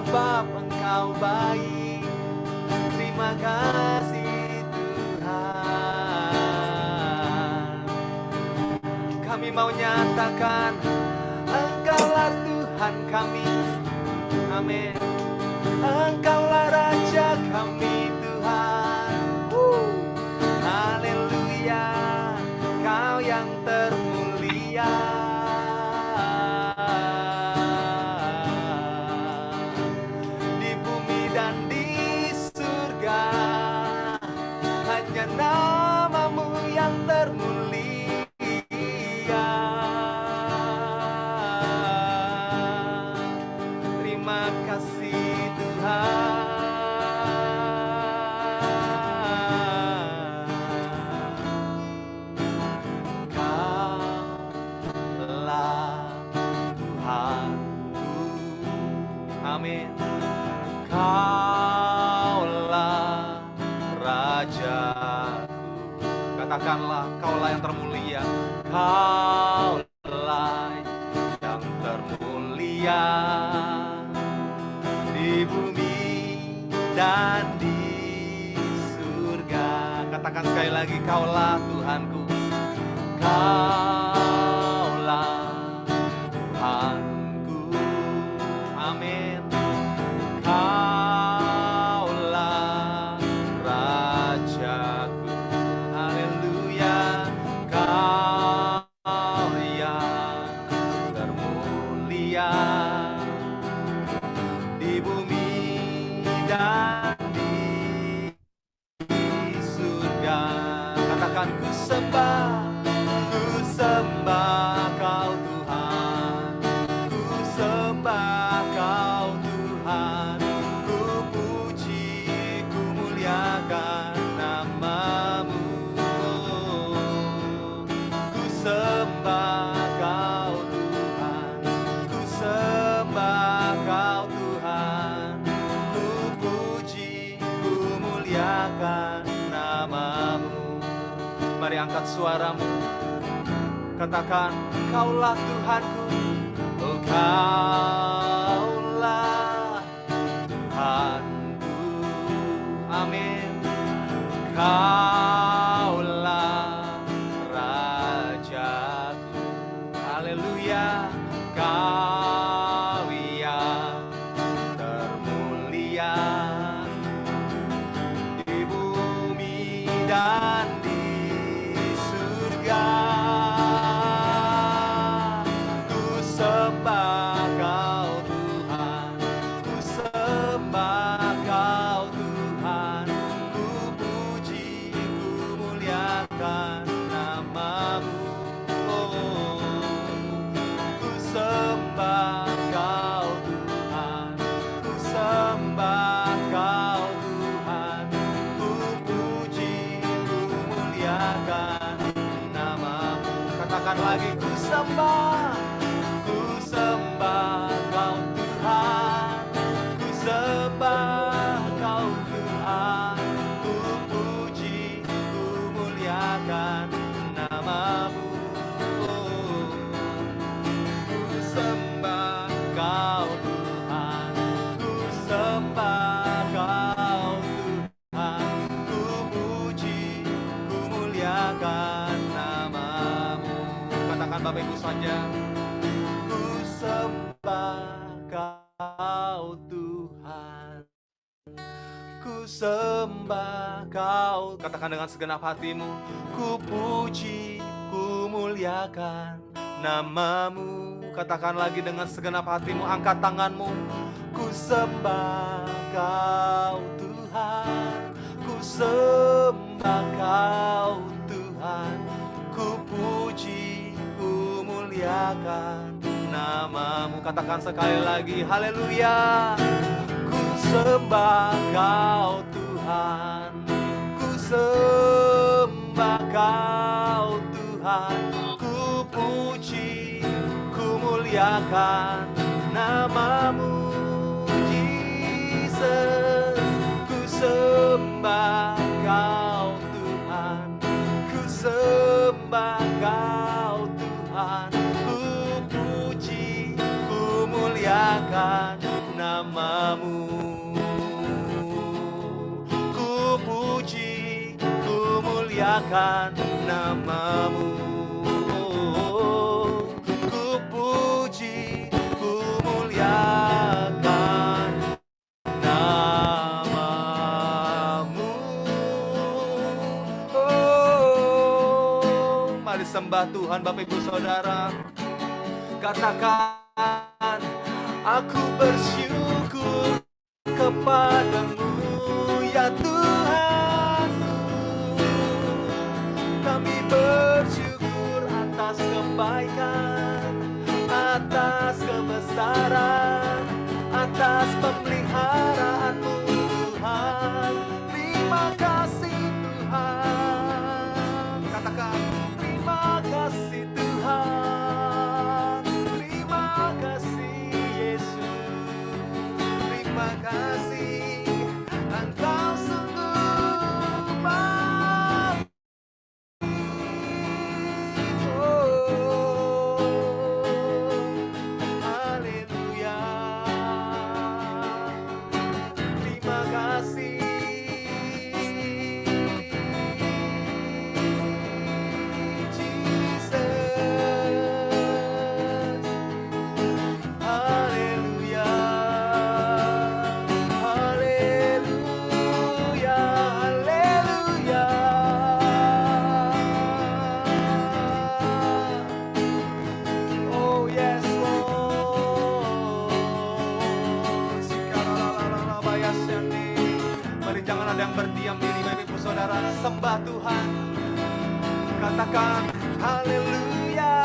sebab Engkau baik. Terima kasih Tuhan. Kami mau nyatakan Engkaulah Tuhan kami. Amin. Engkaulah Raja kami Tuhan. Haleluya, Kau yang termulia. Di bumi dan di surga hanya nama-Mu yang termulia. Terima kasih Tuhan. Kaulah Tuhanku. Amin. Kaulah Rajaku. Katakanlah, Kaulah yang termulia. Kaulah yang termulia di bumi dan di surga. Katakan sekali lagi, Kaulah Tuhanku. Kaulah Tuhanku. Amin. Kaulah Rajaku. Haleluya. Kau yang termulia di bumi dan di surga. Katakan, ku sembah Kau Tuhan. Ku sembah Kau Tuhan. Ku puji, ku muliakan nama-Mu. Ku sembah Kau Tuhan. Ku sembah Kau Tuhan. Ku puji, ku muliakan nama-Mu. Mari angkat suaramu. Katakan, Kaulah Tuhanku. Oh, Kaulah Tuhanku. Amin. Kaulah Rajaku. Haleluya. Kau yang termulia di bumi dan di surga. Ku sembah Kau Tuhan. Ku sembah Kau Tuhan. Ku puji, ku muliakan nama-Mu. Ku sembah Kau Tuhan. Ku sembah Kau Tuhan. Ku puji, ku muliakan nama-Mu. Katakan lagi, ku sembah Kau Tuhan. Ku sembah Kau Tuhan. Ku puji, ku muliakan nama-Mu. Ku sembah Kau Tuhan. Ku sembah Kau Tuhan. Ku puji, ku muliakan nama-Mu. Katakan Bapak Ibu saja. Ku sembah Kau Tuhan. Ku sembah Kau. Katakan dengan segenap hatimu. Ku puji, ku muliakan nama-Mu. Katakan lagi dengan segenap hatimu. Angkat tanganmu. Ku sembah Kau Tuhan. Ku sembah Kau Tuhan. Ku puji, ku muliakan nama-Mu. Katakan sekali lagi, haleluya. Ku sembah Kau Tuhan. Ku sembah Kau Tuhan. Ku puji, ku muliakan nama-Mu, Jesus. Ku sembah Kau Tuhan. Ku sembah Kau Tuhan. Ku puji, ku muliakan nama-Mu. muliakan namamu. Ku puji, ku muliakan namamu. Oh, mari sembah Tuhan Bapak Ibu Saudara. Katakan, aku bersyukur kepadamu ya Tuhanku. Kami bersyukur atas kebaikan, atas kebesaran, atas pemeliharaanmu Tuhan. Terima kasih Tuhan. Katakan, terima kasih Tuhan. Terima kasih Yesus. Terima kasih, Engkau sungguh baik. Oh, haleluya. Terima kasih, Jesus. Haleluya. Haleluya. Haleluya. Oh yes Lord. Sikalalalalabayasani. Mari jangan ada yang berdiam diri Bapak Ibu Saudara. Sembah Tuhan. Katakan haleluya.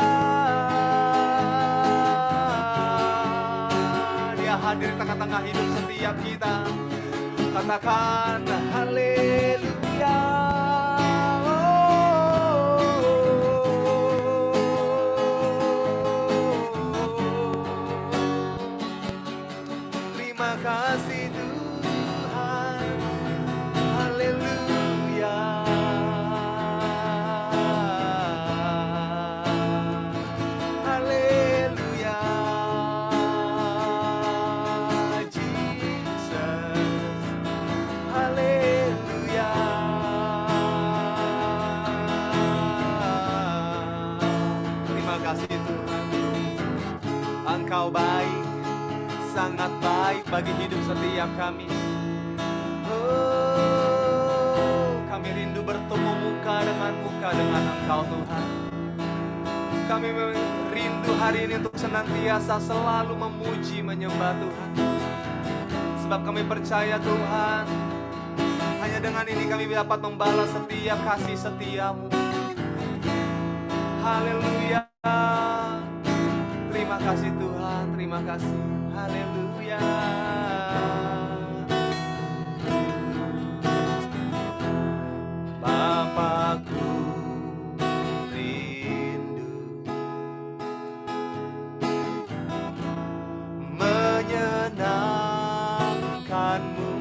Dia hadir di tengah-tengah hidup setiap kita. Katakan haleluya. Terima kasih Tuhan. Haleluya. Haleluya. Jesus. Haleluya. Terima kasih Tuhan. Engkau baik, sangat baik bagi hidup setiap kami. Oh, kami rindu bertemu muka dengan Engkau Tuhan. Kami rindu hari ini untuk senantiasa selalu memuji menyembah Tuhan. Sebab kami percaya Tuhan, hanya dengan ini kami dapat membalas setiap kasih setiamu. Haleluya. Terima kasih Tuhan, terima kasih. Haleluya. Bapakku rindu menyenangkanmu.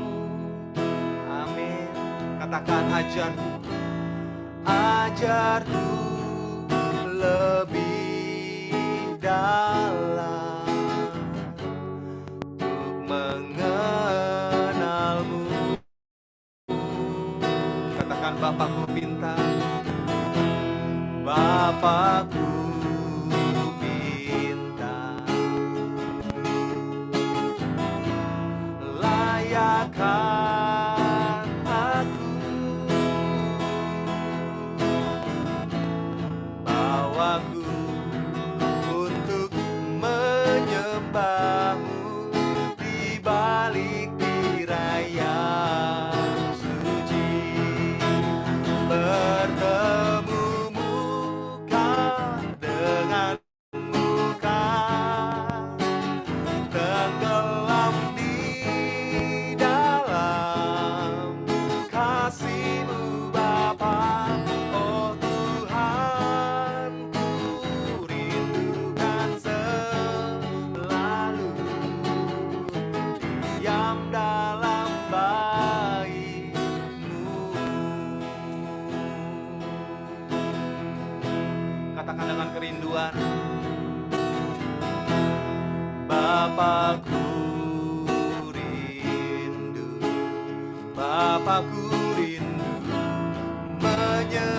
Amin. Katakan ajarku, ajarku lebih dalam untuk mengenalmu. Katakan Bapakku pintar, Bapakku pintar, layakkan aku, bawaku untuk menyembahmu di balik tirai yang suci. Bertemu muka dengan muka, tenggelam di dalam kasih-Mu Bapa. Oh Tuhan, ku rindukan selalu diam dalam baik-Mu. Katakan dengan kerinduan, Bapakku rindu, Bapakku rindu menyenangkanmu.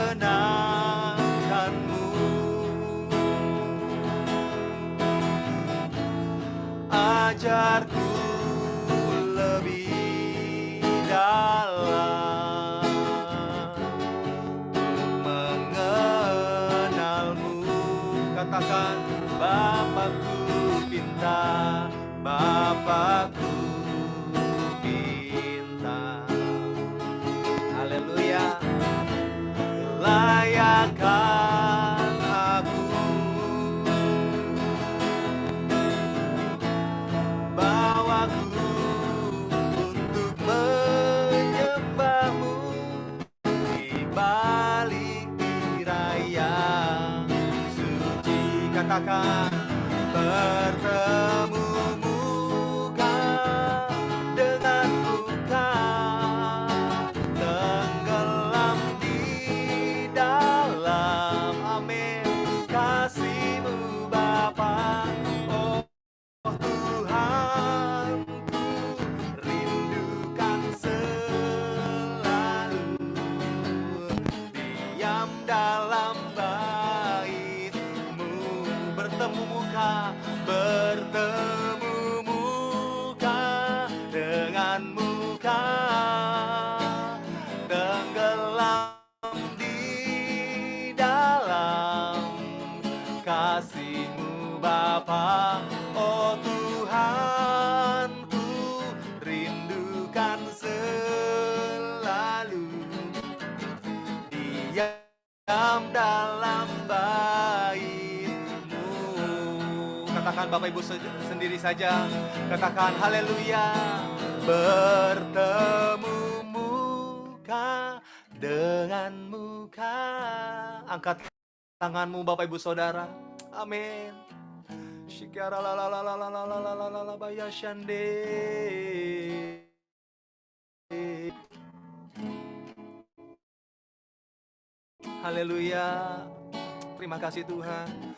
ajarku lebih dalam mengenalmu. Katakan, Bapakku pinta, Bapakku pinta. Haleluya. Layakkan aku, bawaku untuk menyembahmu di balik tirai yang suci. Katakan, bertemu muka dengan muka, tenggelam di dalam, amin, kasih-Mu Bapa. Oh Tuhan, ku rindukan selalu diam dalam bait-Mu, bertemu muka dengan muka, tenggelam di dalam kasih-Mu Bapa. Oh Tuhan, ku rindukan selalu diam dalam bait-Mu. Katakan Bapak Ibu sendiri saja, katakan haleluya. Bertemu muka dengan muka. Angkat tanganmu Bapak Ibu Saudara, amin. Shikara la la la la la la la la la la la bayashande. Haleluya. Terima kasih Tuhan.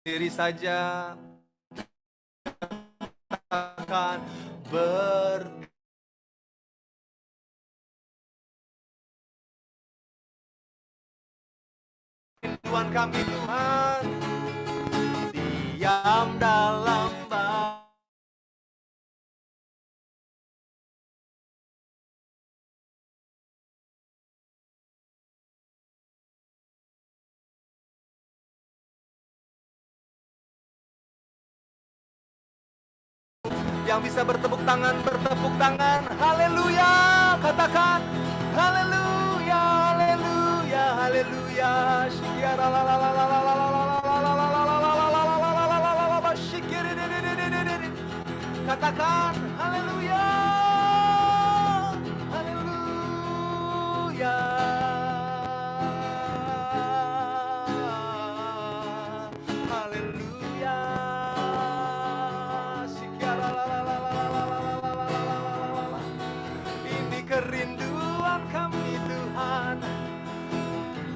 Diri saja, akan Tuhan kami Tuhan, diam dalam yang bisa bertepuk tangan, haleluya. Katakan haleluya, haleluya, haleluya. Shikara la la la la la la la la la la la. Katakan haleluya, haleluya. Kerinduan kami Tuhan,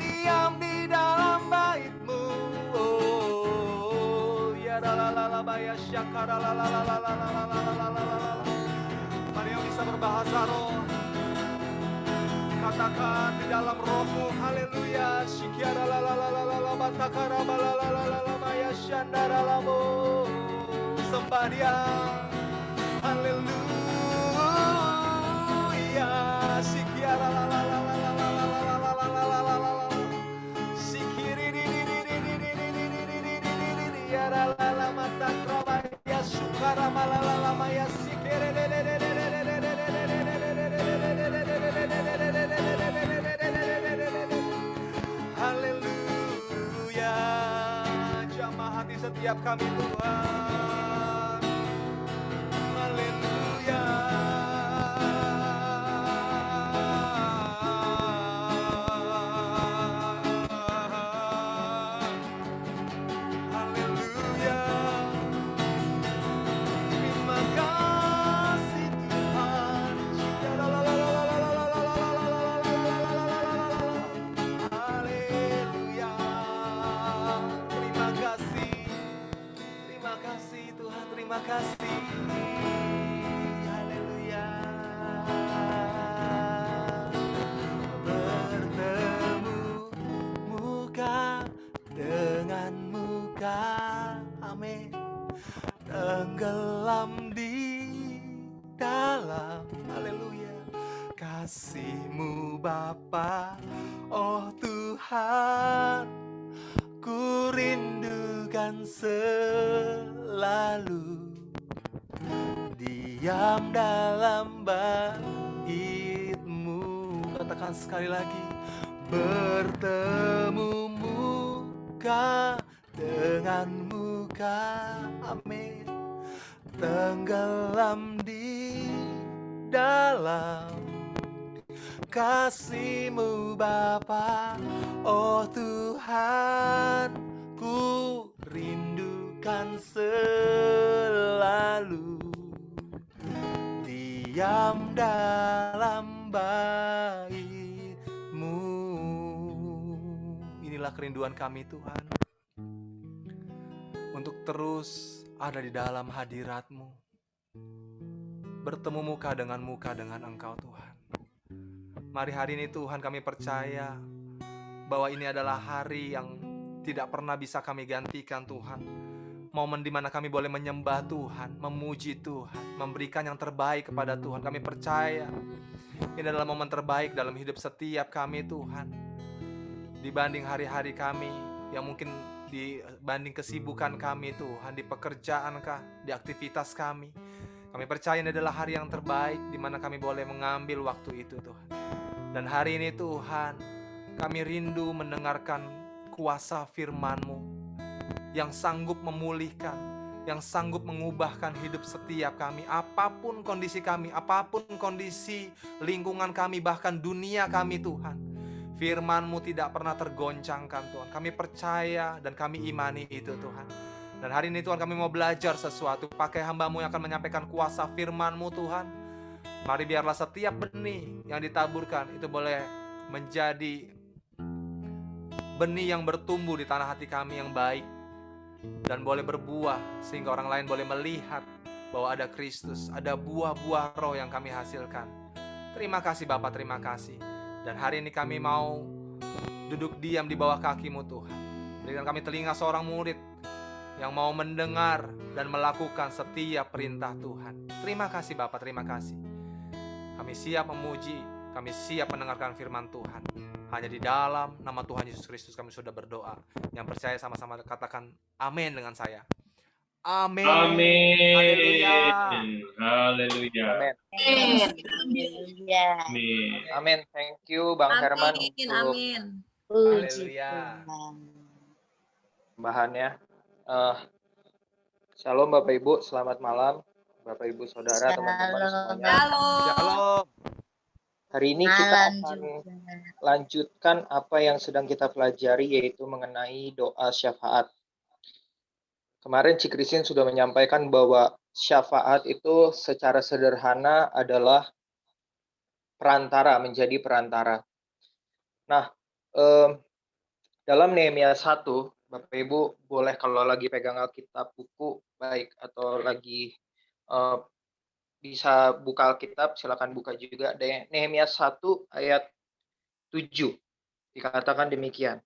diam di dalam bait-Mu. Oh ya la la la la baya syakara la la la la la la la la la. Mari yang bisa berbahasa roh, katakan di dalam roh-Mu, haleluya. Syikiara la la la la la la batakara la la la la la baya syandara la mo. Sembah Dia, haleluya. Sikiara la la la la la la la la la la la la la la. Sikiri di di di di di di di di di di di di di ya la la la mata krabaya sukara la la la maya sikere de de de de de de de de. Haleluya. Jamah hati setiap kami Tuhan. Haleluya. kasih. Haleluya. Bertemu muka dengan muka, amin. Tenggelam di dalam, haleluya, kasih-Mu Bapa. Oh Tuhan, ku rindukan selalu diam dalam bait-Mu. Katakan sekali lagi, bertemu muka dengan muka, amin. Tenggelam di dalam kasih-Mu Bapa. Oh Tuhan, ku rindukan selalu diam dalam bait-Mu. Inilah kerinduan kami Tuhan, untuk terus ada di dalam hadirat-Mu, bertemu muka dengan Engkau Tuhan. Mari hari ini Tuhan, kami percaya bahwa ini adalah hari yang tidak pernah bisa kami gantikan Tuhan. Momen di mana kami boleh menyembah Tuhan, memuji Tuhan, memberikan yang terbaik kepada Tuhan. Kami percaya ini adalah momen terbaik dalam hidup setiap kami Tuhan, dibanding hari-hari kami yang mungkin dibanding kesibukan kami Tuhan, di pekerjaan kah, di aktivitas kami. Kami percaya ini adalah hari yang terbaik di mana kami boleh mengambil waktu itu Tuhan. Dan hari ini Tuhan, kami rindu mendengarkan kuasa firman-Mu yang sanggup memulihkan, yang sanggup mengubahkan hidup setiap kami. Apapun kondisi kami, apapun kondisi lingkungan kami, bahkan dunia kami Tuhan, firman-Mu tidak pernah tergoncangkan Tuhan. Kami percaya dan kami imani itu Tuhan. Dan hari ini Tuhan, kami mau belajar sesuatu. Pakai hamba-Mu yang akan menyampaikan kuasa firman-Mu Tuhan. Mari biarlah setiap benih yang ditaburkan itu boleh menjadi benih yang bertumbuh di tanah hati kami yang baik, dan boleh berbuah sehingga orang lain boleh melihat bahwa ada Kristus, ada buah-buah roh yang kami hasilkan. Terima kasih Bapa, terima kasih. Dan hari ini kami mau duduk diam di bawah kaki-Mu Tuhan. Berikan kami telinga seorang murid yang mau mendengar dan melakukan setiap perintah Tuhan. Terima kasih Bapa, terima kasih. Kami siap memuji, kami siap mendengarkan firman Tuhan. Hanya di dalam nama Tuhan Yesus Kristus kami sudah berdoa. Yang percaya sama-sama katakan amin dengan saya. Amin. Amin. Haleluya. Haleluya. Amin. Haleluya. Amin. Amin. Thank you Bang Herman untuk Amin. Haleluya. tambahannya. Shalom Bapak Ibu, selamat malam Bapak Ibu Saudara, teman-teman semuanya. Shalom. Hari ini kita akan lanjutkan apa yang sedang kita pelajari, yaitu mengenai doa syafaat. Kemarin Cik Christine sudah menyampaikan bahwa syafaat itu secara sederhana adalah perantara, menjadi perantara. Nah, dalam Nehemia 1, Bapak Ibu boleh kalau lagi pegang Alkitab buku baik, atau lagi bisa buka Alkitab, silakan buka juga. Nehemia 1 ayat 7 dikatakan demikian.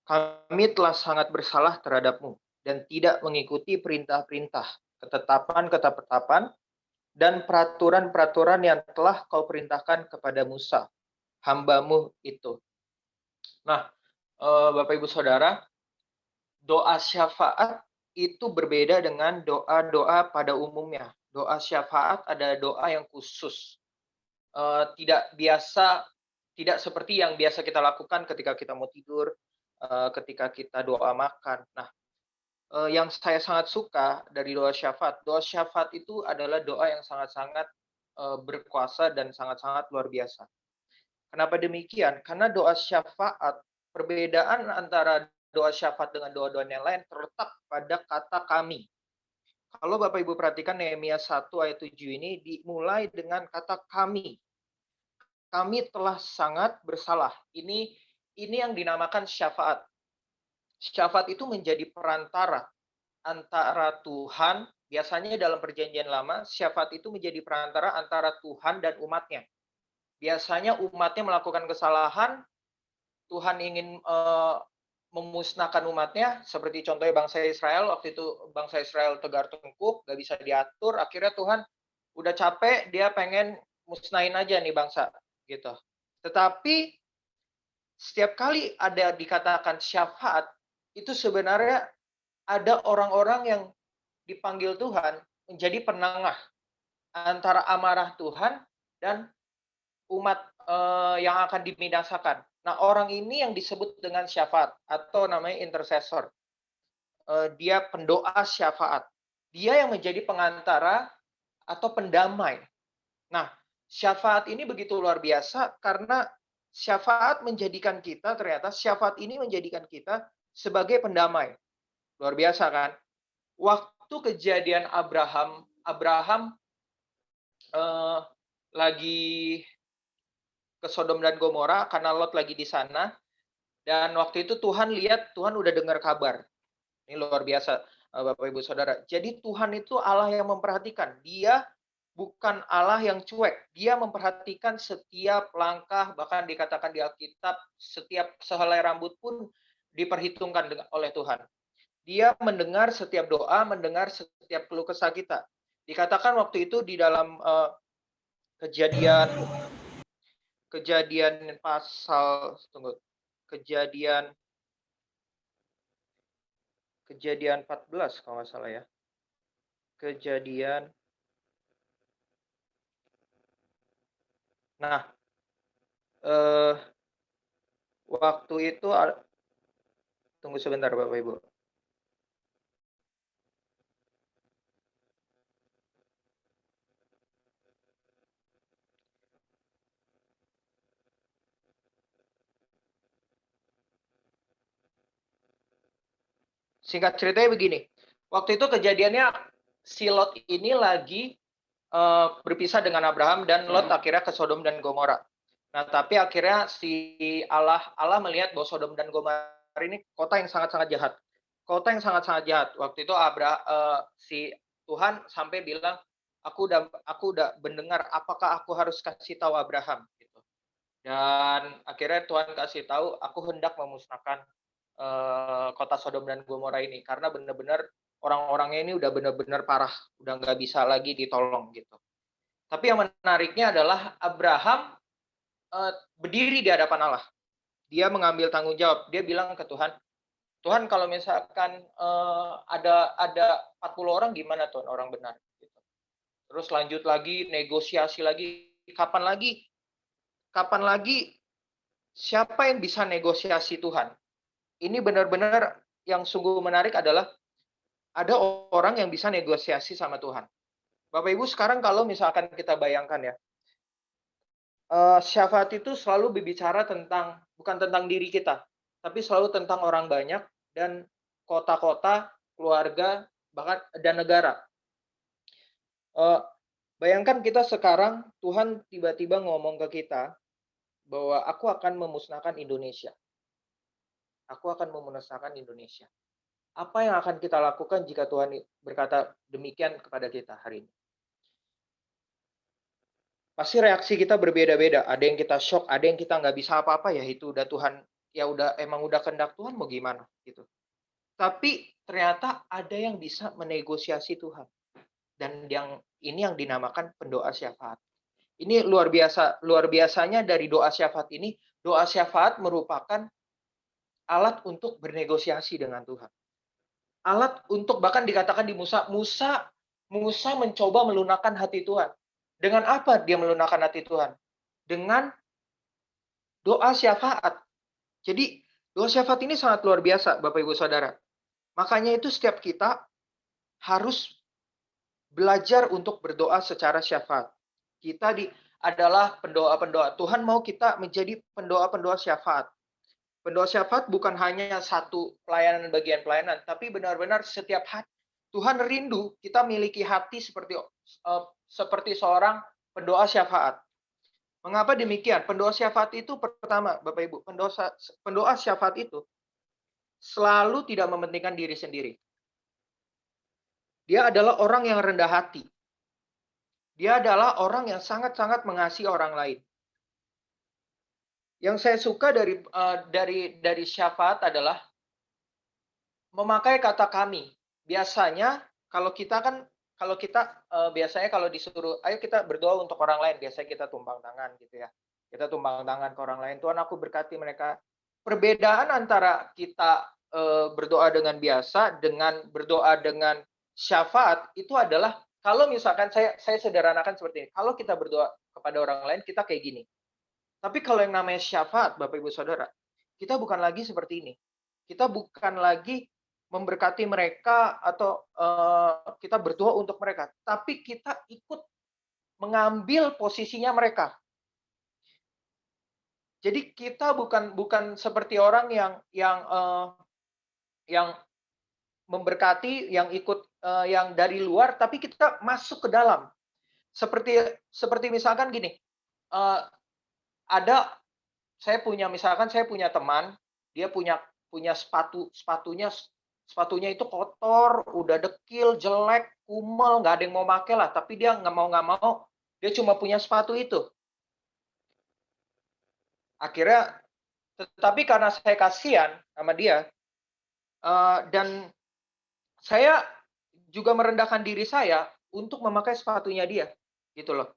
Kami telah sangat bersalah terhadap-Mu dan tidak mengikuti perintah-perintah, ketetapan-ketetapan, dan peraturan-peraturan yang telah Kau perintahkan kepada Musa, hamba-Mu itu. Nah, Bapak Ibu Saudara, doa syafaat itu berbeda dengan doa-doa pada umumnya. Doa syafaat ada doa yang khusus. Tidak seperti yang biasa kita lakukan ketika kita mau tidur, ketika kita doa makan. Nah, yang saya sangat suka dari doa syafaat itu adalah doa yang sangat-sangat berkuasa dan sangat-sangat luar biasa. Kenapa demikian? Karena doa syafaat, perbedaan antara doa syafaat dengan doa-doa yang lain terletak pada kata kami. Kalau Bapak Ibu perhatikan Nehemia 1 ayat 7 ini dimulai dengan kata kami. Kami telah sangat bersalah. Ini yang dinamakan syafaat. Syafaat itu menjadi perantara antara Tuhan Biasanya dalam perjanjian lama, syafaat itu menjadi perantara antara Tuhan dan umatnya. Biasanya umatnya melakukan kesalahan, Tuhan ingin memusnahkan umatnya, seperti contohnya bangsa Israel, waktu itu bangsa Israel tegar tengkuk, gak bisa diatur, akhirnya Tuhan udah capek, dia pengen musnahin aja nih bangsa, gitu. Tetapi setiap kali ada dikatakan syafaat, itu sebenarnya ada orang-orang yang dipanggil Tuhan menjadi penengah antara amarah Tuhan dan umat yang akan dibinasakan. Nah, orang ini yang disebut dengan syafaat atau namanya intercessor. Dia pendoa syafaat. Dia yang menjadi pengantara atau pendamai. Nah, syafaat ini begitu luar biasa karena syafaat menjadikan kita, ternyata syafaat ini menjadikan kita sebagai pendamai. Luar biasa kan? Waktu kejadian Abraham lagi ke Sodom dan Gomora karena Lot lagi di sana. Dan waktu itu Tuhan lihat, Tuhan udah dengar kabar. Ini luar biasa, Bapak Ibu Saudara. Jadi Tuhan itu Allah yang memperhatikan. Dia bukan Allah yang cuek. Dia memperhatikan setiap langkah, bahkan dikatakan di Alkitab, setiap sehelai rambut pun diperhitungkan oleh Tuhan. Dia mendengar setiap doa, mendengar setiap keluh kesah kita. Dikatakan waktu itu di dalam kejadian pasal kejadian 14 kalau nggak salah ya. Nah, waktu itu tunggu sebentar Bapak Ibu. Singkat ceritanya begini, waktu itu kejadiannya si Lot ini lagi berpisah dengan Abraham dan Lot akhirnya ke Sodom dan Gomora. Nah, tapi akhirnya si Allah melihat bahwa Sodom dan Gomora ini kota yang sangat-sangat jahat. Kota yang sangat-sangat jahat. Waktu itu si Tuhan sampai bilang, aku udah mendengar apakah aku harus kasih tahu Abraham gitu. Dan akhirnya Tuhan kasih tahu, aku hendak memusnahkan kota Sodom dan Gomora ini karena benar-benar orang-orangnya ini udah benar-benar parah, udah nggak bisa lagi ditolong gitu. Tapi yang menariknya adalah Abraham berdiri di hadapan Allah. Dia mengambil tanggung jawab. Dia bilang ke Tuhan, Tuhan kalau misalkan ada 40 orang gimana Tuhan orang benar? Gitu. Terus lanjut lagi negosiasi lagi. Kapan lagi? Siapa yang bisa negosiasi Tuhan? Ini benar-benar yang sungguh menarik adalah ada orang yang bisa negosiasi sama Tuhan. Bapak Ibu sekarang kalau misalkan kita bayangkan ya, syafaat itu selalu berbicara bukan tentang diri kita, tapi selalu tentang orang banyak dan kota-kota, keluarga, bahkan dan negara. Bayangkan kita sekarang Tuhan tiba-tiba ngomong ke kita bahwa aku akan memusnahkan Indonesia. Aku akan memusnahkan Indonesia. Apa yang akan kita lakukan jika Tuhan berkata demikian kepada kita hari ini? Pasti reaksi kita berbeda-beda. Ada yang kita shock, ada yang kita nggak bisa apa-apa, ya itu udah Tuhan, ya emang udah kehendak Tuhan mau gimana gitu. Tapi ternyata ada yang bisa menegosiasi Tuhan. Dan ini yang dinamakan pendoa syafaat. Ini luar biasanya dari doa syafaat ini, doa syafaat merupakan alat untuk bernegosiasi dengan Tuhan. Alat untuk bahkan dikatakan di Musa mencoba melunakkan hati Tuhan. Dengan apa dia melunakkan hati Tuhan? Dengan doa syafaat. Jadi doa syafaat ini sangat luar biasa Bapak Ibu Saudara. Makanya itu setiap kita harus belajar untuk berdoa secara syafaat. Kita adalah pendoa-pendoa. Tuhan mau kita menjadi pendoa-pendoa syafaat. Pendoa syafaat bukan hanya satu pelayanan bagian pelayanan, tapi benar-benar setiap hati. Tuhan rindu kita miliki hati seperti seorang pendoa syafaat. Mengapa demikian? Pendoa syafaat itu pertama, Bapak Ibu, pendoa syafaat itu selalu tidak mementingkan diri sendiri. Dia adalah orang yang rendah hati. Dia adalah orang yang sangat-sangat mengasihi orang lain. Yang saya suka dari syafaat adalah memakai kata kami. Biasanya kalau kita biasanya kalau disuruh, ayo kita berdoa untuk orang lain, biasanya kita tumpang tangan gitu ya. Kita tumpang tangan ke orang lain, Tuhan aku berkati mereka. Perbedaan antara kita berdoa dengan biasa dengan berdoa dengan syafaat itu adalah kalau misalkan saya sederhanakan seperti ini. Kalau kita berdoa kepada orang lain kita kayak gini. Tapi kalau yang namanya syafaat, Bapak Ibu Saudara, kita bukan lagi seperti ini. Kita bukan lagi memberkati mereka atau kita berdoa untuk mereka, tapi kita ikut mengambil posisinya mereka. Jadi kita bukan seperti orang yang memberkati, yang ikut yang dari luar, tapi kita masuk ke dalam. Seperti misalkan gini, saya punya teman, dia punya sepatunya itu kotor, udah dekil, jelek, kumel, nggak ada yang mau pakai lah, tapi dia nggak mau, dia cuma punya sepatu itu. Akhirnya, tetapi karena saya kasihan sama dia, dan saya juga merendahkan diri saya untuk memakai sepatunya dia, gitu loh.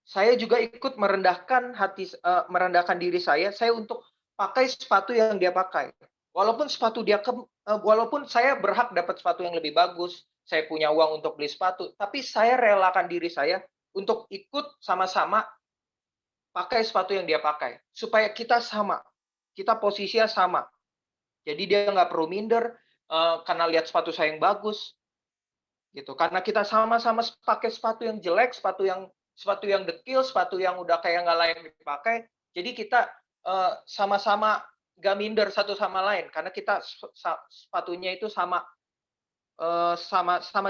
Saya juga ikut merendahkan diri saya untuk pakai sepatu yang dia pakai. Walaupun walaupun saya berhak dapat sepatu yang lebih bagus, saya punya uang untuk beli sepatu, tapi saya relakan diri saya untuk ikut sama-sama pakai sepatu yang dia pakai, supaya kita sama, kita posisinya sama. Jadi dia nggak perlu minder karena lihat sepatu saya yang bagus, gitu. Karena kita sama-sama pakai sepatu yang jelek, sepatu yang dekil, sepatu yang udah kayak nggak layak dipakai. Jadi kita sama-sama nggak minder satu sama lain karena kita sepatunya itu sama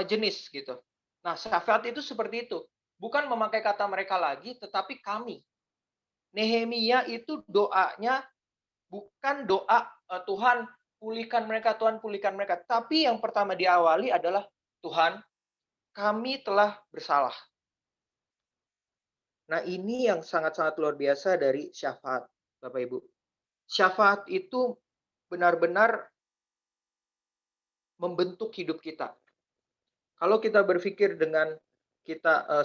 jenis gitu. Nah, syafaat itu seperti itu. Bukan memakai kata mereka lagi, tetapi kami. Nehemia itu doanya bukan doa Tuhan pulihkan mereka, Tuhan pulihkan mereka. Tapi yang pertama diawali adalah Tuhan, kami telah bersalah. Nah, ini yang sangat-sangat luar biasa dari syafaat, Bapak Ibu. Syafaat itu benar-benar membentuk hidup kita. Kalau kita berpikir dengan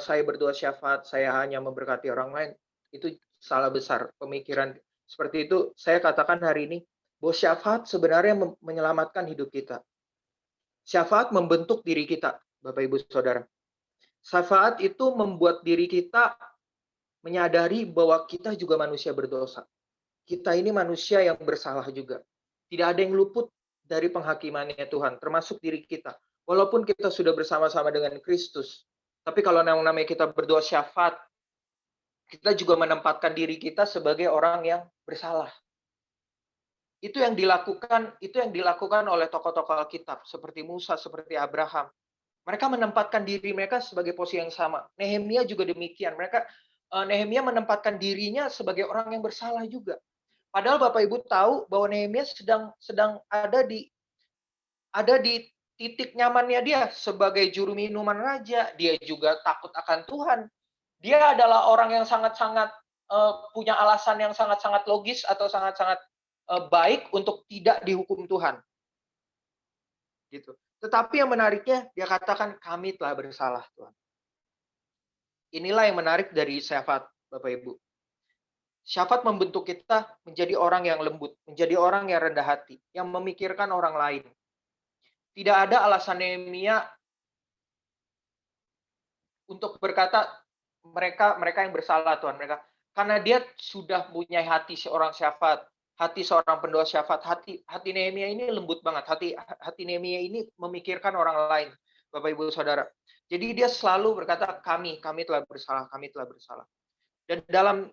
saya berdoa syafaat, saya hanya memberkati orang lain, itu salah besar. Pemikiran seperti itu, saya katakan hari ini, bahwa syafaat sebenarnya menyelamatkan hidup kita. Syafaat membentuk diri kita, Bapak Ibu Saudara. Syafaat itu membuat diri kita menyadari bahwa kita juga manusia berdosa. Kita ini manusia yang bersalah juga. Tidak ada yang luput dari penghakimannya Tuhan, termasuk diri kita. Walaupun kita sudah bersama-sama dengan Kristus, tapi kalau namanya kita berdoa syafaat, kita juga menempatkan diri kita sebagai orang yang bersalah. Itu yang dilakukan oleh tokoh-tokoh Alkitab seperti Musa, seperti Abraham. Mereka menempatkan diri mereka sebagai posisi yang sama. Nehemia juga demikian. Nehemia menempatkan dirinya sebagai orang yang bersalah juga. Padahal Bapak Ibu tahu bahwa Nehemia sedang ada di titik nyamannya dia sebagai juru minuman raja. Dia juga takut akan Tuhan. Dia adalah orang yang sangat-sangat punya alasan yang sangat-sangat logis atau sangat-sangat baik untuk tidak dihukum Tuhan. Gitu. Tetapi yang menariknya dia katakan kami telah bersalah, Tuhan. Inilah yang menarik dari syafaat, Bapak Ibu. Syafaat membentuk kita menjadi orang yang lembut, menjadi orang yang rendah hati, yang memikirkan orang lain. Tidak ada alasan Nehemia untuk berkata mereka yang bersalah, Tuhan, karena dia sudah punya hati seorang syafaat, hati seorang pendoa syafaat, hati Nehemia ini lembut banget, hati Nehemia ini memikirkan orang lain, Bapak Ibu Saudara. Jadi dia selalu berkata kami telah bersalah, kami telah bersalah. Dan dalam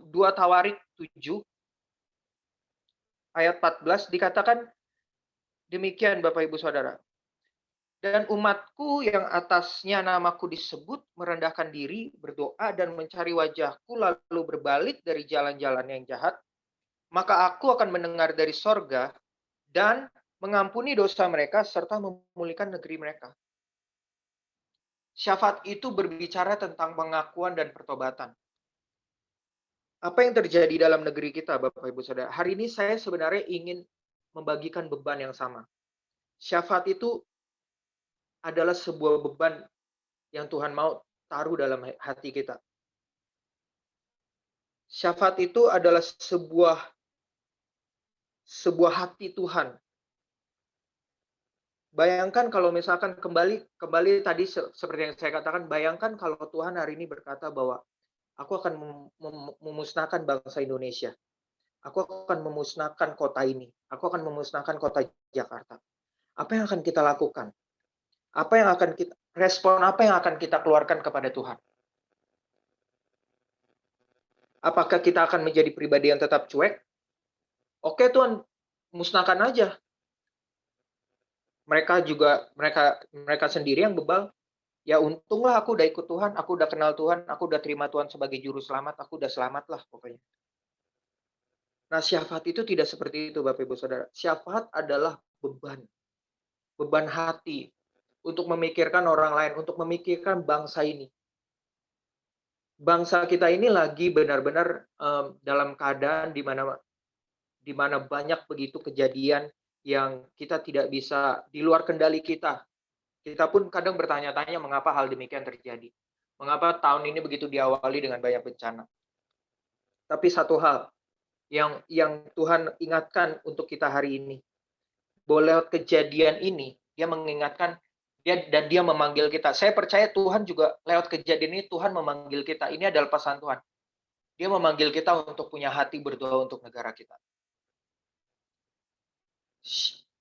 2 Tawarik 7 ayat 14 dikatakan demikian, Bapak Ibu Saudara. Dan umatku yang atasnya namaku disebut merendahkan diri, berdoa dan mencari wajahku lalu berbalik dari jalan-jalan yang jahat, maka aku akan mendengar dari sorga dan mengampuni dosa mereka, serta memulihkan negeri mereka. Syafaat itu berbicara tentang pengakuan dan pertobatan. Apa yang terjadi dalam negeri kita, Bapak Ibu Saudara? Hari ini saya sebenarnya ingin membagikan beban yang sama. Syafaat itu adalah sebuah beban yang Tuhan mau taruh dalam hati kita. Syafaat itu adalah sebuah hati Tuhan. Bayangkan kalau misalkan kembali tadi seperti yang saya katakan, bayangkan kalau Tuhan hari ini berkata bahwa aku akan memusnahkan bangsa Indonesia. Aku akan memusnahkan kota ini. Aku akan memusnahkan kota Jakarta. Apa yang akan kita lakukan? Respon apa yang akan kita keluarkan kepada Tuhan? Apakah kita akan menjadi pribadi yang tetap cuek? Oke Tuhan, musnahkan aja. Mereka sendiri yang bebal. Ya untunglah aku udah ikut Tuhan, aku udah kenal Tuhan, aku udah terima Tuhan sebagai juru selamat, aku udah selamat lah pokoknya. Nah, syafaat itu tidak seperti itu, Bapak Ibu Saudara. Syafaat adalah beban hati untuk memikirkan orang lain, untuk memikirkan bangsa ini. Bangsa kita ini lagi benar-benar dalam keadaan di mana banyak begitu kejadian yang kita tidak bisa, di luar kendali kita. Kita pun kadang bertanya-tanya mengapa hal demikian terjadi. Mengapa tahun ini begitu diawali dengan banyak bencana. Tapi satu hal yang Tuhan ingatkan untuk kita hari ini. Bahwa lewat kejadian ini, dia mengingatkan dan dia memanggil kita. Saya percaya Tuhan juga lewat kejadian ini, Tuhan memanggil kita. Ini adalah pesan Tuhan. Dia memanggil kita untuk punya hati berdoa untuk negara kita.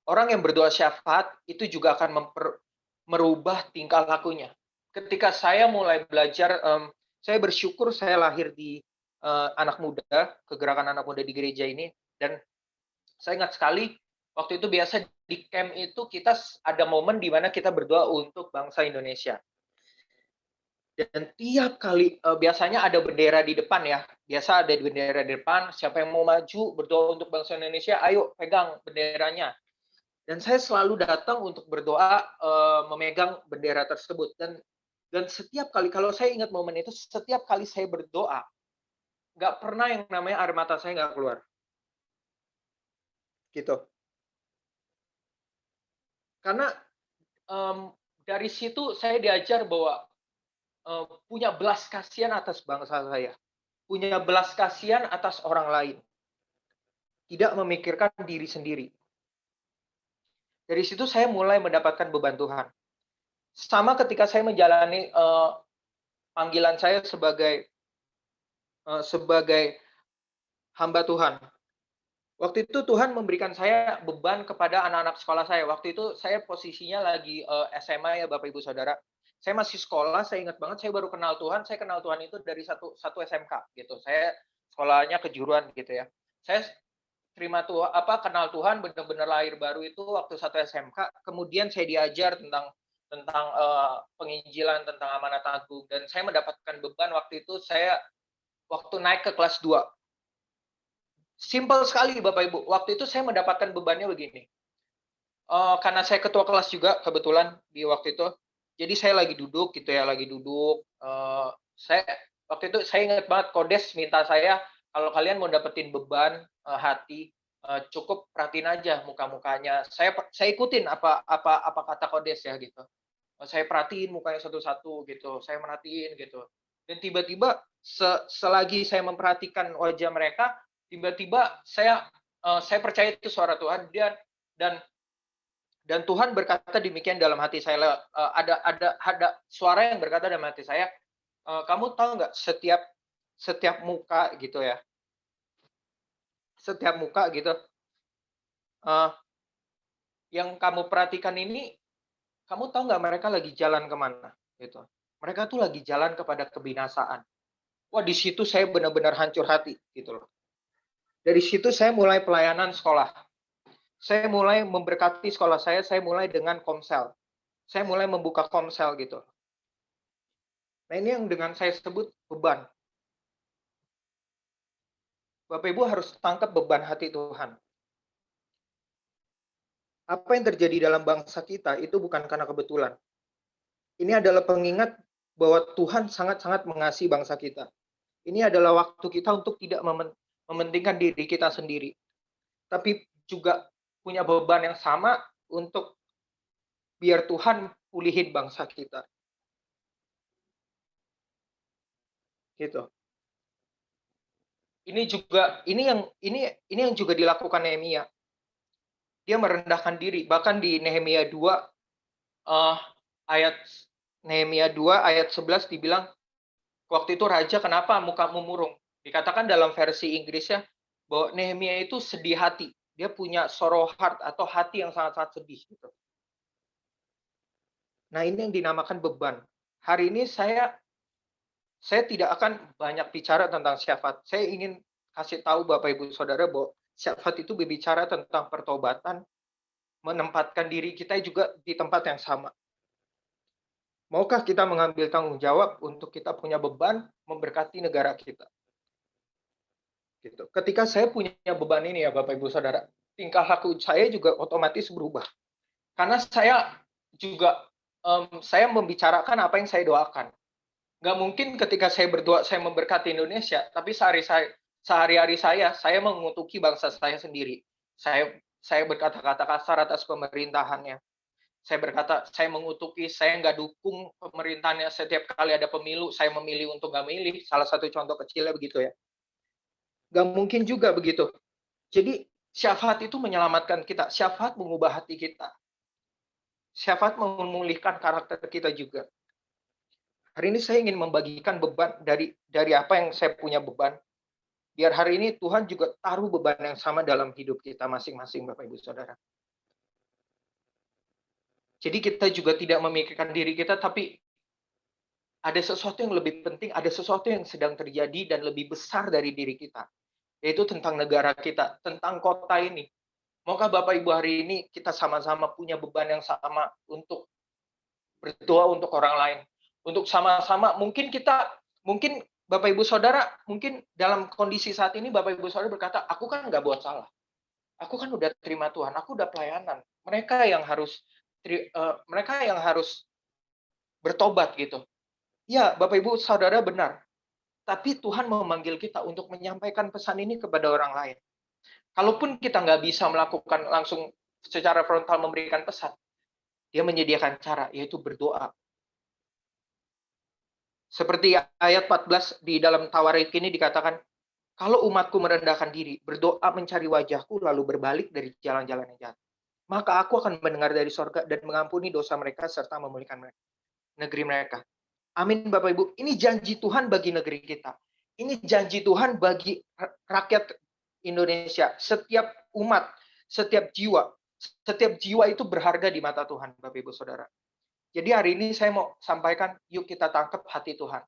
Orang yang berdoa syafaat itu juga akan merubah tingkah lakunya. Ketika saya mulai belajar, saya bersyukur saya lahir di anak muda, kegerakan anak muda di gereja ini, dan saya ingat sekali waktu itu biasa di camp itu kita ada momen di mana kita berdoa untuk bangsa Indonesia. Dan tiap kali biasanya ada bendera di depan ya, biasa ada bendera di depan. Siapa yang mau maju berdoa untuk bangsa Indonesia, ayo pegang benderanya. Dan saya selalu datang untuk berdoa memegang bendera tersebut. Dan setiap kali, kalau saya ingat momen itu, setiap kali saya berdoa, nggak pernah yang namanya air mata saya nggak keluar. Gitu. Karena dari situ saya diajar bahwa punya belas kasihan atas bangsa saya. Punya belas kasihan atas orang lain. Tidak memikirkan diri sendiri. Dari situ saya mulai mendapatkan beban Tuhan. Sama ketika saya menjalani panggilan saya sebagai hamba Tuhan. Waktu itu Tuhan memberikan saya beban kepada anak-anak sekolah saya. Waktu itu saya posisinya lagi SMA ya Bapak Ibu Saudara. Saya masih sekolah, saya ingat banget saya baru kenal Tuhan. Saya kenal Tuhan itu dari satu SMK gitu. Saya sekolahnya kejuruan gitu ya. Saya kenal Tuhan benar-benar lahir baru itu waktu satu SMK. Kemudian saya diajar tentang penginjilan, tentang amanat agung, dan saya mendapatkan beban waktu itu waktu naik ke kelas 2. Simple sekali Bapak Ibu. Waktu itu saya mendapatkan bebannya begini. Karena saya ketua kelas juga kebetulan di waktu itu. Jadi saya lagi duduk gitu ya, waktu itu saya ingat banget Kodes minta saya, kalau kalian mau dapetin beban hati, cukup perhatiin aja muka-mukanya. Saya ikutin apa kata Kodes ya gitu. Saya perhatiin mukanya satu-satu gitu, saya merhatiin gitu. Dan tiba-tiba selagi saya memperhatikan wajah mereka, tiba-tiba saya percaya itu suara Tuhan, dan Tuhan berkata demikian dalam hati saya. Ada suara yang berkata dalam hati saya, kamu tahu nggak, setiap muka gitu ya, setiap muka gitu yang kamu perhatikan ini, kamu tahu nggak mereka lagi jalan kemana gitu. Mereka tuh lagi jalan kepada kebinasaan. Wah, di situ saya benar-benar hancur hati gitu loh. Dari situ saya mulai pelayanan sekolah. Saya mulai memberkati sekolah saya mulai dengan komsel. Saya mulai membuka komsel gitu. Nah, ini yang dengan saya sebut beban. Bapak Ibu harus tangkap beban hati Tuhan. Apa yang terjadi dalam bangsa kita itu bukan karena kebetulan. Ini adalah pengingat bahwa Tuhan sangat-sangat mengasihi bangsa kita. Ini adalah waktu kita untuk tidak mementingkan diri kita sendiri, tapi juga punya beban yang sama untuk biar Tuhan pulihin bangsa kita. Gitu. Ini yang juga dilakukan Nehemia. Dia merendahkan diri. Bahkan di Nehemia 2 ayat 11 dibilang, waktu itu raja, kenapa mukamu murung? Dikatakan dalam versi Inggrisnya bahwa Nehemia itu sedih hati. Dia punya sorrow heart atau hati yang sangat-sangat sedih gitu. Nah, ini yang dinamakan beban. Hari ini saya tidak akan banyak bicara tentang syafat. Saya ingin kasih tahu Bapak Ibu Saudara bahwa syafat itu berbicara tentang pertobatan, menempatkan diri kita juga di tempat yang sama. Maukah kita mengambil tanggung jawab untuk kita punya beban memberkati negara kita? Gitu. Ketika saya punya beban ini ya Bapak Ibu Saudara, tingkah laku saya juga otomatis berubah. Karena saya juga saya membicarakan apa yang saya doakan. Nggak mungkin ketika saya berdoa saya memberkati Indonesia, tapi sehari-hari saya mengutuki bangsa saya sendiri. Saya berkata-kata kasar atas pemerintahannya. Saya berkata, saya mengutuki, saya nggak dukung pemerintahannya. Setiap kali ada pemilu, saya memilih untuk nggak milih. Salah satu contoh kecilnya begitu ya. Nggak mungkin juga begitu. Jadi syafaat itu menyelamatkan kita. Syafaat mengubah hati kita. Syafaat memulihkan karakter kita juga. Hari ini saya ingin membagikan beban dari apa yang saya punya beban. Biar hari ini Tuhan juga taruh beban yang sama dalam hidup kita masing-masing, Bapak Ibu Saudara. Jadi kita juga tidak memikirkan diri kita, tapi ada sesuatu yang lebih penting, ada sesuatu yang sedang terjadi dan lebih besar dari diri kita. Yaitu tentang negara kita, tentang kota ini. Maukah Bapak Ibu hari ini kita sama-sama punya beban yang sama untuk berdoa untuk orang lain. Untuk sama-sama, mungkin Bapak Ibu Saudara, mungkin dalam kondisi saat ini Bapak Ibu Saudara berkata, aku kan nggak buat salah. Aku kan udah terima Tuhan, aku udah pelayanan. Mereka yang harus bertobat gitu. Ya, Bapak Ibu Saudara benar. Tapi Tuhan memanggil kita untuk menyampaikan pesan ini kepada orang lain. Kalaupun kita nggak bisa melakukan langsung secara frontal memberikan pesan, dia menyediakan cara, yaitu berdoa. Seperti ayat 14 di dalam Tawarik ini dikatakan, kalau umatku merendahkan diri, berdoa mencari wajahku, lalu berbalik dari jalan-jalan yang jahat, maka aku akan mendengar dari sorga dan mengampuni dosa mereka serta memulihkan negeri mereka. Amin Bapak Ibu. Ini janji Tuhan bagi negeri kita. Ini janji Tuhan bagi rakyat Indonesia. Setiap umat, setiap jiwa itu berharga di mata Tuhan, Bapak Ibu Saudara. Jadi hari ini saya mau sampaikan, yuk kita tangkap hati Tuhan.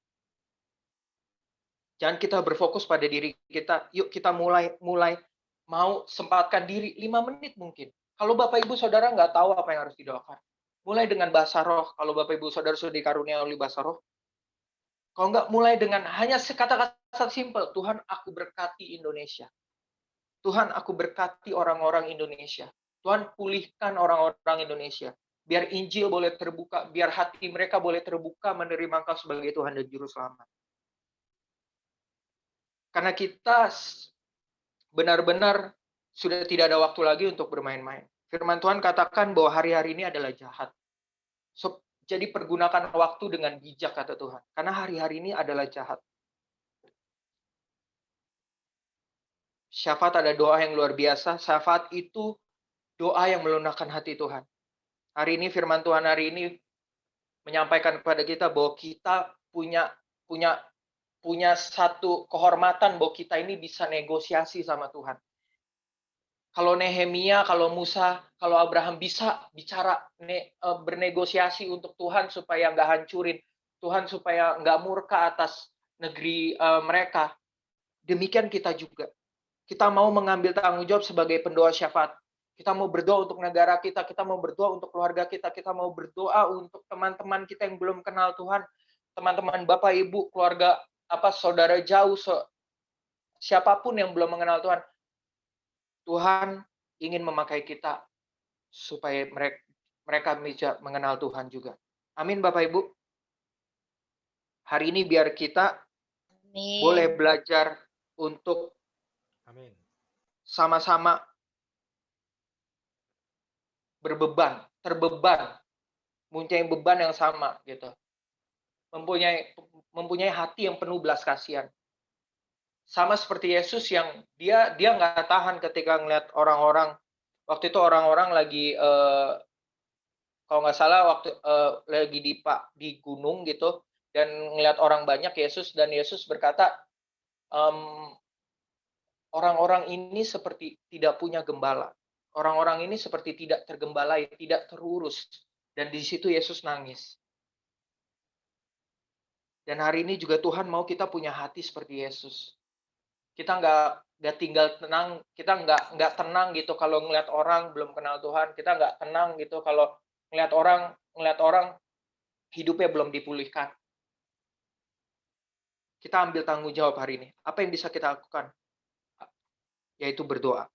Jangan kita berfokus pada diri kita, yuk kita mulai mau sempatkan diri 5 menit mungkin. Kalau Bapak Ibu Saudara nggak tahu apa yang harus didoakan, mulai dengan bahasa roh. Kalau Bapak Ibu Saudara sudah dikaruniai oleh bahasa roh, kalau nggak mulai dengan hanya kata-kata simpel, Tuhan aku berkati Indonesia. Tuhan aku berkati orang-orang Indonesia. Tuhan pulihkan orang-orang Indonesia. Biar Injil boleh terbuka, biar hati mereka boleh terbuka menerima Engkau sebagai Tuhan dan Juru Selamat. Karena kita benar-benar sudah tidak ada waktu lagi untuk bermain-main. Firman Tuhan katakan bahwa hari-hari ini adalah jahat. Jadi pergunakan waktu dengan bijak, kata Tuhan. Karena hari-hari ini adalah jahat. Syafaat ada doa yang luar biasa. Syafaat itu doa yang melunakkan hati Tuhan. Hari ini firman Tuhan hari ini menyampaikan kepada kita bahwa kita punya satu kehormatan bahwa kita ini bisa negosiasi sama Tuhan. Kalau Nehemia, kalau Musa, kalau Abraham bisa bicara, bernegosiasi untuk Tuhan supaya nggak hancurin, Tuhan supaya nggak murka atas negeri mereka. Demikian kita juga. Kita mau mengambil tanggung jawab sebagai pendoa syafaat. Kita mau berdoa untuk negara kita, kita mau berdoa untuk keluarga kita mau berdoa untuk teman-teman kita yang belum kenal Tuhan, teman-teman Bapak, Ibu, keluarga, saudara jauh, siapapun yang belum mengenal Tuhan. Tuhan ingin memakai kita supaya mereka bisa mengenal Tuhan juga. Amin Bapak Ibu. Hari ini biar kita boleh belajar untuk Amin. sama-sama terbeban, mempunyai beban yang sama gitu. Mempunyai hati yang penuh belas kasihan. Sama seperti Yesus yang dia nggak tahan ketika ngeliat orang-orang. Waktu itu orang-orang lagi kalau nggak salah waktu lagi di gunung gitu dan ngeliat orang banyak Yesus berkata, orang-orang ini seperti tidak punya gembala. Orang-orang ini seperti tidak tergembalai, tidak terurus. Dan di situ Yesus nangis. Dan hari ini juga Tuhan mau kita punya hati seperti Yesus. Kita nggak tinggal tenang, kita nggak tenang gitu kalau ngeliat orang belum kenal Tuhan. Kita nggak tenang gitu kalau ngeliat orang hidupnya belum dipulihkan. Kita ambil tanggung jawab hari ini. Apa yang bisa kita lakukan? Yaitu berdoa.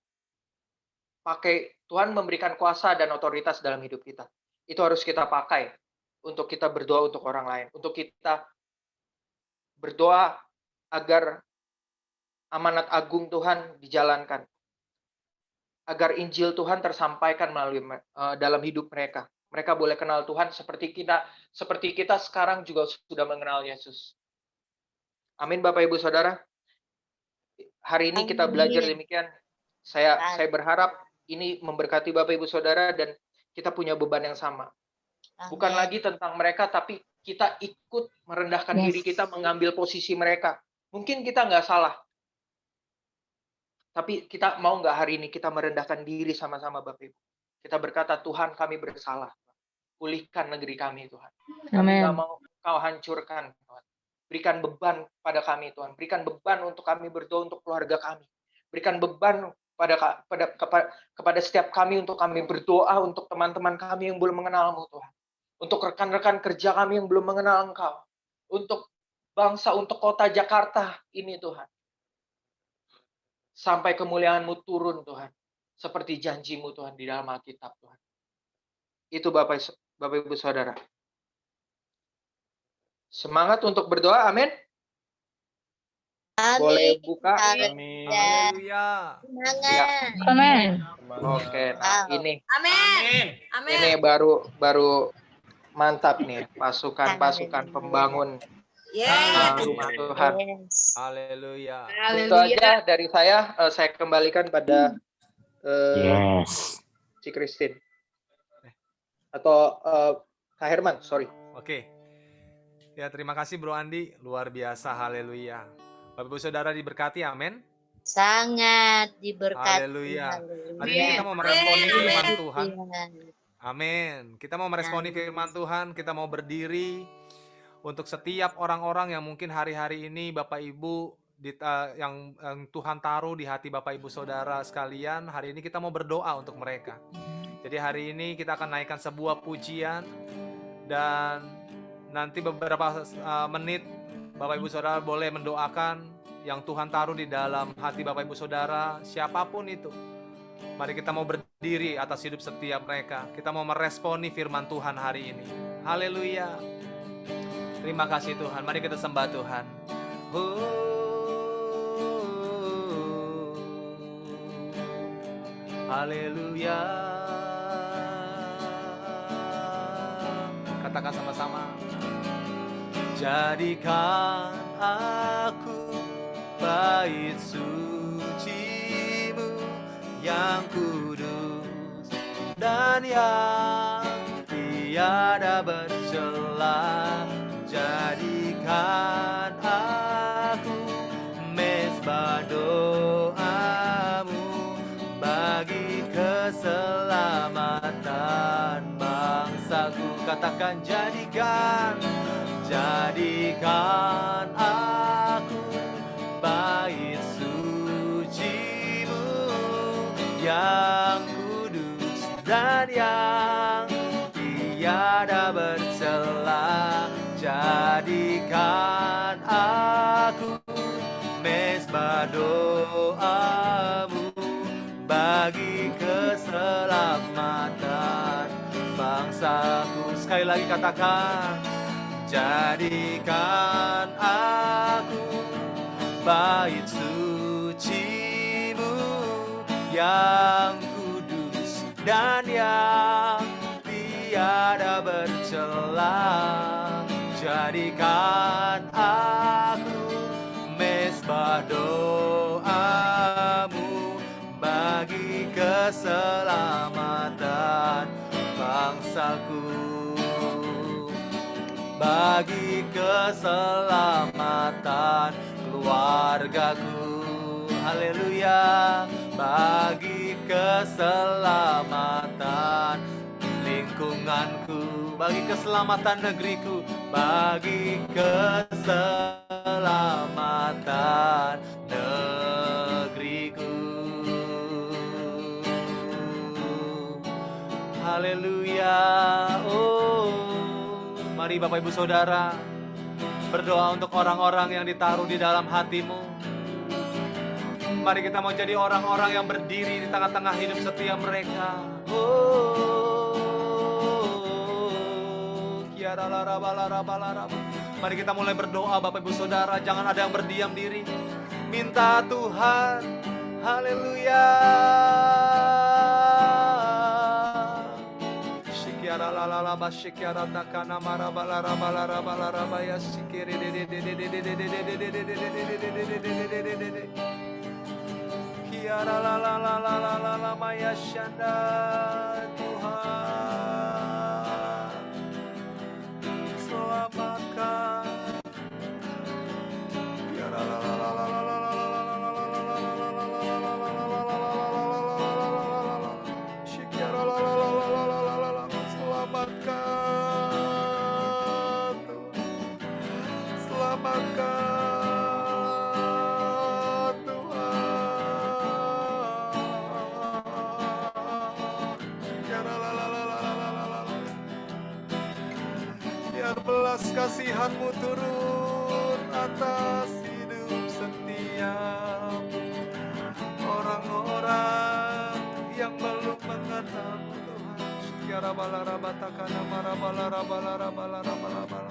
Tuhan memberikan kuasa dan otoritas dalam hidup kita. Itu harus kita pakai untuk kita berdoa untuk orang lain. Untuk kita berdoa agar amanat agung Tuhan dijalankan. Agar Injil Tuhan tersampaikan melalui dalam hidup mereka. Mereka boleh kenal Tuhan seperti kita sekarang juga sudah mengenal Yesus. Amin Bapak Ibu Saudara. Hari ini kita belajar demikian. Saya berharap ini memberkati Bapak Ibu Saudara dan kita punya beban yang sama. Bukan lagi tentang mereka, tapi kita ikut merendahkan diri kita, mengambil posisi mereka. Mungkin kita nggak salah. Tapi kita mau nggak hari ini kita merendahkan diri sama-sama Bapak Ibu. Kita berkata, Tuhan kami bersalah. Pulihkan negeri kami Tuhan. Kami nggak mau Kau hancurkan Tuhan. Berikan beban pada kami Tuhan. Berikan beban untuk kami berdoa untuk keluarga kami. Berikan beban kepada setiap kami untuk kami berdoa untuk teman-teman kami yang belum mengenal-Mu Tuhan. Untuk rekan-rekan kerja kami yang belum mengenal Engkau. Untuk bangsa, untuk kota Jakarta ini Tuhan. Sampai kemuliaan-Mu turun Tuhan. Seperti janji-Mu Tuhan di dalam Alkitab Tuhan. Itu Bapak Ibu Saudara. Semangat untuk berdoa, amin. Boleh buka. Amin. Haleluya. Ya. Amin. Oke, nah ini. Amin. Amin. Ini baru mantap nih, pasukan pembangun rumah Tuhan. Haleluya. Itu aja dari saya. Saya kembalikan pada si Christine atau Kak Herman, sorry. Oke. Ya, terima kasih Bro Andi, luar biasa. Haleluya. Bapak Ibu Saudara diberkati, amin. Sangat diberkati. Haleluya. Hari ini kita mau meresponi firman Tuhan. Amin. Kita mau meresponi firman Tuhan, kita mau berdiri untuk setiap orang-orang yang mungkin hari-hari ini Bapak Ibu yang Tuhan taruh di hati Bapak Ibu Saudara sekalian. Hari ini kita mau berdoa untuk mereka. Jadi hari ini kita akan naikkan sebuah pujian dan nanti beberapa menit Bapak Ibu Saudara boleh mendoakan yang Tuhan taruh di dalam hati Bapak Ibu Saudara, siapapun itu. Mari kita mau berdiri atas hidup setiap mereka. Kita mau meresponi firman Tuhan hari ini. Haleluya. Terima kasih Tuhan. Mari kita sembah Tuhan. Haleluya. Katakan sama-sama. Jadikan aku bait suci-Mu yang kudus dan yang tiada bercela. Jadikan aku mezbah doa-Mu bagi keselamatan bangsaku. Katakan jadikan aku bait suci-Mu yang kudus dan yang tiada bercela. Jadikan aku mezbah doa-Mu bagi keselamatan bangsaku. Sekali lagi katakan, jadikan aku bait suci-Mu yang kudus dan yang tiada bercela. Jadikan aku mesbah doa-Mu bagi keselamatan bangsaku, bagi keselamatan keluargaku. Haleluya. Bagi keselamatan lingkunganku, bagi keselamatan negeriku, bagi keselamatan negeriku. Haleluya. Oh, mari Bapak Ibu Saudara berdoa untuk orang-orang yang ditaruh di dalam hatimu. Mari kita mau jadi orang-orang yang berdiri di tengah-tengah hidup setiap mereka. Mari kita mulai berdoa Bapak Ibu Saudara. Jangan ada yang berdiam diri. Minta Tuhan. Haleluya. Tuhan selamatkan. Belas kasihan-Mu turun atas hidup setiap orang-orang yang belum mengenal-Mu Tuhan. Kiara balara batakana mara balara balara balara balara.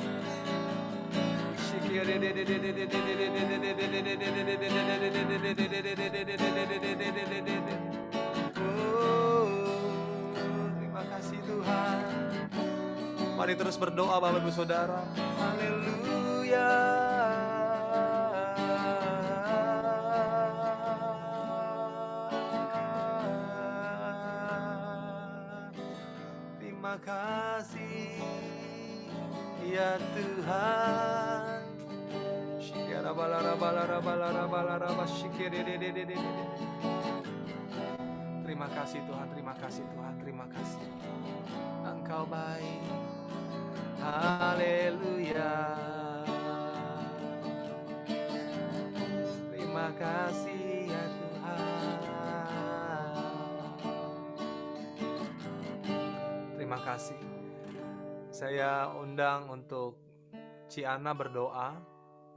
Terima kasih Tuhan. Mari terus berdoa Bapak Ibu Saudara. Haleluya. Terima kasih ya Tuhan. Shikara balara balara balara balara bashikere. Terima kasih Tuhan, terima kasih Tuhan, terima kasih. Engkau baik. Haleluya. Terima kasih ya Tuhan. Terima kasih. Saya undang untuk Ciana berdoa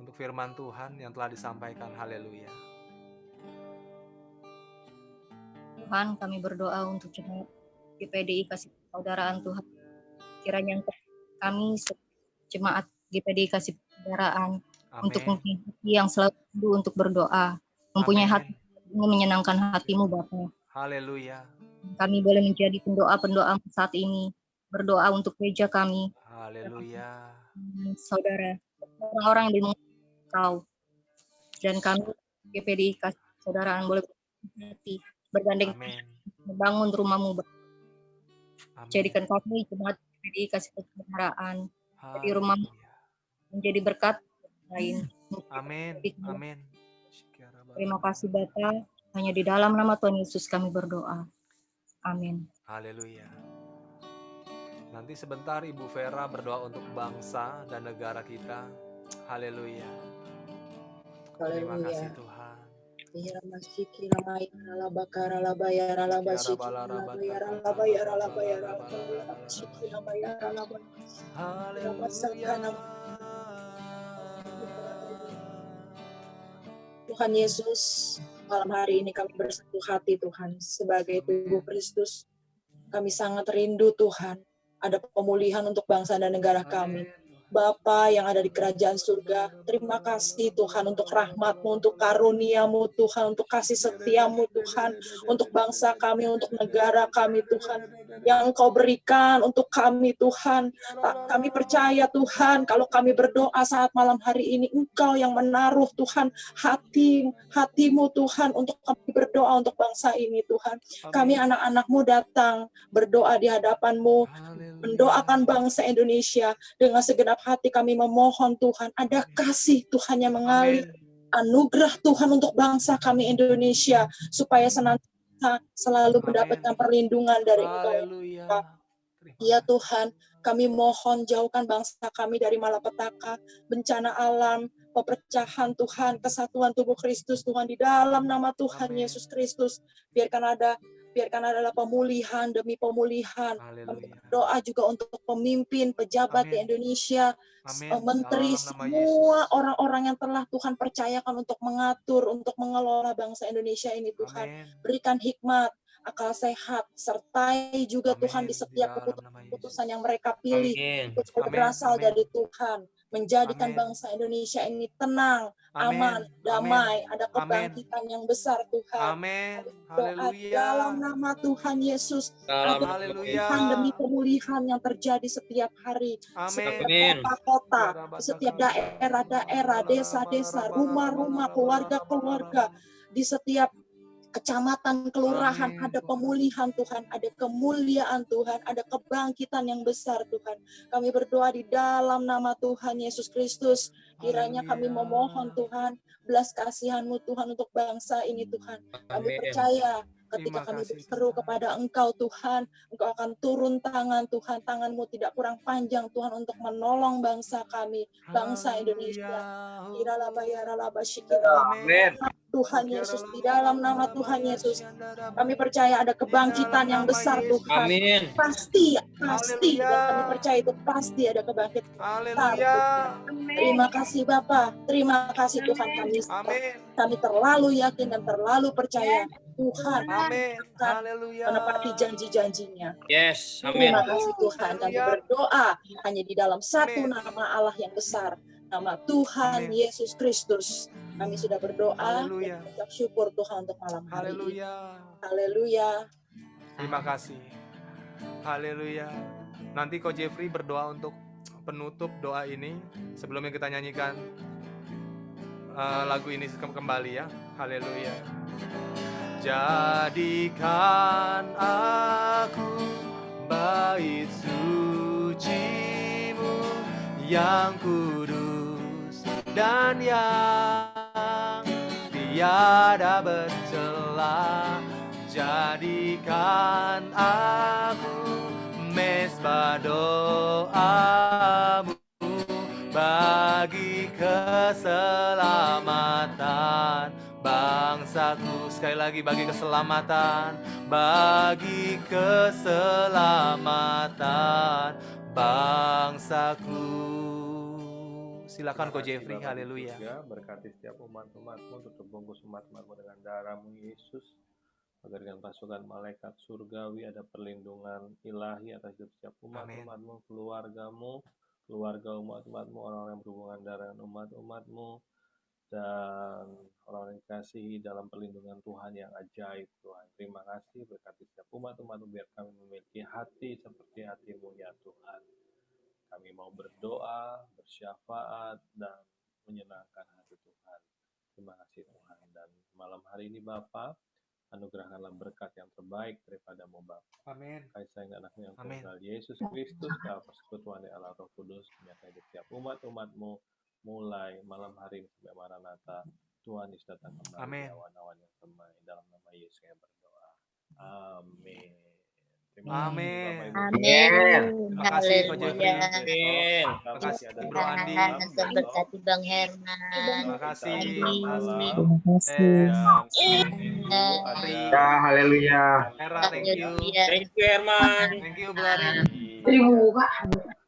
untuk firman Tuhan yang telah disampaikan. Haleluya. Tuhan, kami berdoa untuk jemaat GPDI Kasih Persaudaraan Tuhan. Kiranya kami jemaat GPDI Kasih Persaudaraan untuk mempunyai hati yang selalu rindu untuk berdoa, mempunyai hati yang menyenangkan hati-Mu Bapa. Haleluya. Kami boleh menjadi pendoa-pendoa saat ini, berdoa untuk gereja kami. Haleluya. Saudara, orang-orang yang mengenal Kau, dan kami GPDI Kasih Persaudaraan boleh berhati bergandeng membangun rumah-Mu. Jadikan kami jemaat GPDI Kasih Persaudaraan di rumah-Mu menjadi berkat lain. Amin. Amin. Terima kasih Bapa, hanya di dalam nama Tuhan Yesus kami berdoa. Amin. Haleluya. Nanti sebentar Ibu Vera berdoa untuk bangsa dan negara kita. Haleluya. Terima kasih Tuhan. Tuhan Yesus, malam hari ini kami bersatu hati Tuhan sebagai tubuh Kristus. Kami sangat rindu Tuhan ada pemulihan untuk bangsa dan negara kami. Bapa yang ada di kerajaan surga, terima kasih Tuhan untuk rahmat-Mu, untuk karunia-Mu Tuhan, untuk kasih setia-Mu Tuhan, untuk bangsa kami, untuk negara kami Tuhan, yang Engkau berikan untuk kami Tuhan. Kami percaya Tuhan, kalau kami berdoa saat malam hari ini, Engkau yang menaruh Tuhan hati-Mu Tuhan, untuk kami berdoa untuk bangsa ini Tuhan. Kami anak-anak-Mu datang berdoa di hadapan-Mu, mendoakan bangsa Indonesia dengan segenap hati. Kami memohon Tuhan, ada kasih Tuhan yang mengalir, anugerah Tuhan untuk bangsa kami Indonesia, supaya senantiasa selalu mendapatkan perlindungan dari Engkau. Ya Tuhan, kami mohon jauhkan bangsa kami dari malapetaka, bencana alam, pepecahan Tuhan, kesatuan tubuh Kristus Tuhan, di dalam nama Tuhan Yesus Kristus. Biarkan adalah pemulihan demi pemulihan. Kami berdoa juga untuk pemimpin, pejabat di Indonesia, menteri, semua orang-orang yang telah Tuhan percayakan untuk mengatur, untuk mengelola bangsa Indonesia ini Tuhan. Berikan hikmat, akal sehat, sertai juga Tuhan di setiap keputusan yang mereka pilih, untuk berasal dari Tuhan, menjadikan bangsa Indonesia ini tenang, aman, damai, ada kebangkitan yang besar Tuhan. Doa dalam nama Tuhan Yesus, pemulihan demi pemulihan yang terjadi setiap hari, setiap kota-kota, setiap daerah-daerah, desa-desa, rumah-rumah, keluarga-keluarga, di setiap kecamatan, kelurahan, ada pemulihan Tuhan, ada kemuliaan Tuhan, ada kebangkitan yang besar Tuhan. Kami berdoa di dalam nama Tuhan Yesus Kristus. Kiranya kami memohon Tuhan, belas kasihan-Mu Tuhan untuk bangsa ini Tuhan. Kami percaya ketika kami berseru kepada Engkau Tuhan, Engkau akan turun tangan Tuhan. Tangan-Mu tidak kurang panjang Tuhan untuk menolong bangsa kami, bangsa Indonesia. Amin. Tuhan Yesus, di dalam nama Tuhan Yesus, kami percaya ada kebangkitan yang besar Tuhan. Amin. Pasti, dan kami percaya itu pasti ada kebangkitan besar Tuhan. Terima kasih Bapa, terima kasih Tuhan kami terlalu yakin dan terlalu percaya Tuhan akan menepati janji-janjinya. Yes, amin. Terima kasih Tuhan, kami berdoa hanya di dalam satu nama Allah yang besar, nama Tuhan Yesus Kristus. Kami sudah berdoa dan mengucap syukur Tuhan untuk malam hari ini. Haleluya. Terima kasih. Haleluya. Nanti Ko Jeffrey berdoa untuk penutup doa ini sebelumnya kita nyanyikan lagu ini kembali ya. Haleluya. Jadikan aku bait suci-Mu yang kudus dan yang tiada bercela. Jadikan aku mezbah doa-Mu bagi keselamatan bangsaku. Sekali lagi, bagi keselamatan bangsaku. Silakan Ko Jeffrey. Haleluya. Berkati setiap umat-umat-Mu, tutup bungkus umat-umat-Mu dengan darah-Mu Yesus, agar dengan pasukan malaikat surgawi ada perlindungan ilahi atas setiap umat-umat-Mu, keluarga-Mu, keluarga umat-umat-Mu, orang-orang yang berhubungan darah dengan umat-umat-Mu, dan orang-orang yang dikasihi dalam perlindungan Tuhan yang ajaib. Tuhan, terima kasih. Berkati setiap umat-umat-Mu, biar kami memiliki hati seperti hati-Mu ya Tuhan. Kami mau berdoa, bersyafaat, dan menyenangkan hati Tuhan. Terima kasih Tuhan. Dan malam hari ini Bapa, anugerahkanlah berkat yang terbaik daripada-Mu Bapa. Amin. Kasih sayang anakmu yang tunggal Yesus Kristus, dalam persekutuan Allah Roh Kudus, menyertai setiap umat-umat-Mu, mulai malam hari ini sampai Maranatha. Tuhan Yesus datang kembali, awan-awan yang damai. Dalam nama Yesus yang berdoa. Amin. Amin. Amin. Terima kasih Ko Jeffrey. Amin. Terima kasih Bro Andi. Berkati Bang Herman. Terima kasih. Ya, haleluya. Hera, thank you. Thank you, Herman. Thank you, Bro Ari. Terima kasih.